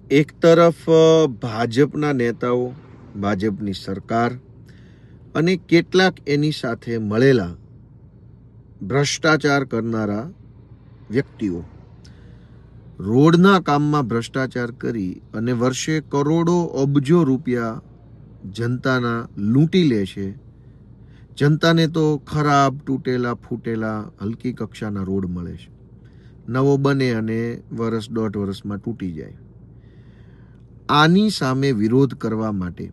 એક તરફ ભાજપના નેતાઓ, ભાજપની સરકાર અને કેટલાક એની સાથે મળેલા ભ્રષ્ટાચાર કરનારા વ્યક્તિઓ રોડના કામમાં ભ્રષ્ટાચાર કરી અને વર્ષે કરોડો અબજો રૂપિયા જનતાના લૂંટી લે છે. જનતાને તો ખરાબ, તૂટેલા, ફૂટેલા, હલકી કક્ષાના રોડ મળે છે. નવો બને અને વર્ષ દોઢ વર્ષમાં તૂટી જાય. આની સામે વિરોધ કરવા માટે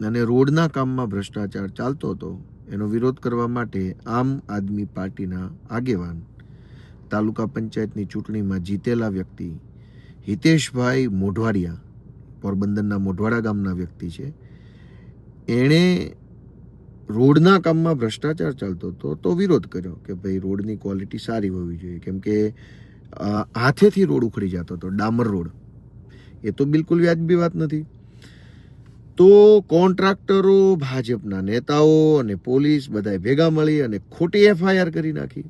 અને રોડના કામમાં ભ્રષ્ટાચાર ચાલતો હતો એનો વિરોધ કરવા માટે આમ આદમી પાર્ટીના આગેવાન, તાલુકા પંચાયતની ચૂંટણીમાં જીતેલા વ્યક્તિ હિતેશભાઈ મોઢવાડિયા, પોરબંદરના મોઢવાડા ગામના વ્યક્તિ છે, એણે રોડના કામમાં ભ્રષ્ટાચાર ચાલતો હતો તો વિરોધ કર્યો કે ભાઈ રોડની ક્વોલિટી સારી હોવી જોઈએ, કેમ કે હાથેથી રોડ ઉખડી જતો હતો, ડામર રોડ. એ તો બિલકુલ વ્યાજબી વાત નથી. તો કોન્ટ્રાક્ટરો, ભાજપના નેતાઓ અને પોલીસ બધાએ ભેગા મળી અને ખોટી એફઆઈઆર કરી નાખી.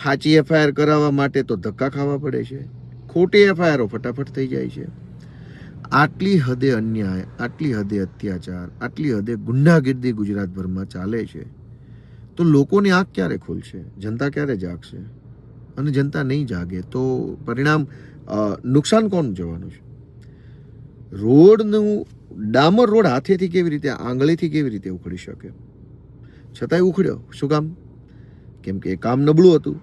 સાચી એફઆઈઆર કરાવવા માટે તો ધક્કા ખાવા પડે છે, ખોટી એફઆઈઆરો ફટાફટ થઈ જાય છે. આટલી હદે અન્યાય, આટલી હદે અત્યાચાર, આટલી હદે ગુંડાગીર્દી ગુજરાતભરમાં ચાલે છે તો લોકોની આંખ ક્યારે ખુલશે? જનતા ક્યારે જાગશે? અને જનતા નહીં જાગે તો પરિણામ નુકસાન કોણ જવાનું છે? રોડનું ડામર રોડ હાથેથી કેવી રીતે, આંગળીથી કેવી રીતે ઉખડી શકે? છતાંય ઉખડ્યો. શું કામ? કેમ કે કામ નબળું હતું.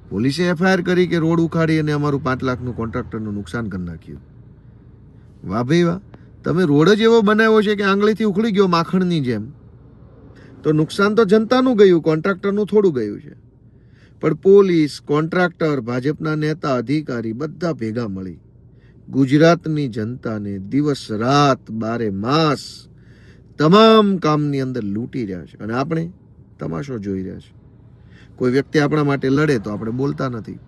પોલીસે એફઆઈઆર કરી કે રોડ ઉખાડી અને અમારું 5 લાખનું કોન્ટ્રાક્ટરનું નુકસાન કરી નાખ્યું. વાહ ભાઈ વાહ! તમે રોડ જ એવો બનાવ્યો છે કે આંગળીથી ઉખડી ગયો માખણની જેમ. તો નુકસાન તો જનતાનું ગયું, કોન્ટ્રાક્ટરનું થોડું ગયું છે. પણ પોલીસ, કોન્ટ્રાક્ટર, ભાજપના નેતા, અધિકારી બધા ભેગા મળી ગુજરાતની જનતાને દિવસ રાત 12 માસ તમામ કામની અંદર લૂંટી રહ્યા છે અને આપણે તમાશો જોઈ રહ્યા છે. કોઈ વ્યક્તિ આપણા માટે લડે તો આપણે બોલતા નથી.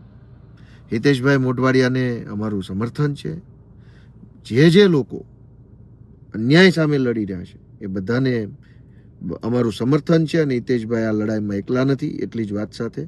હિતેશભાઈ મોઢવાડિયાને અમારું સમર્થન છે. જે લોકો અન્યાય સામે લડી રહ્યા છે એ બધાને અમારું સમર્થન છે અને હિતેશભાઈ આ લડાઈમાં એકલા નથી. એટલી જ વાત સાથે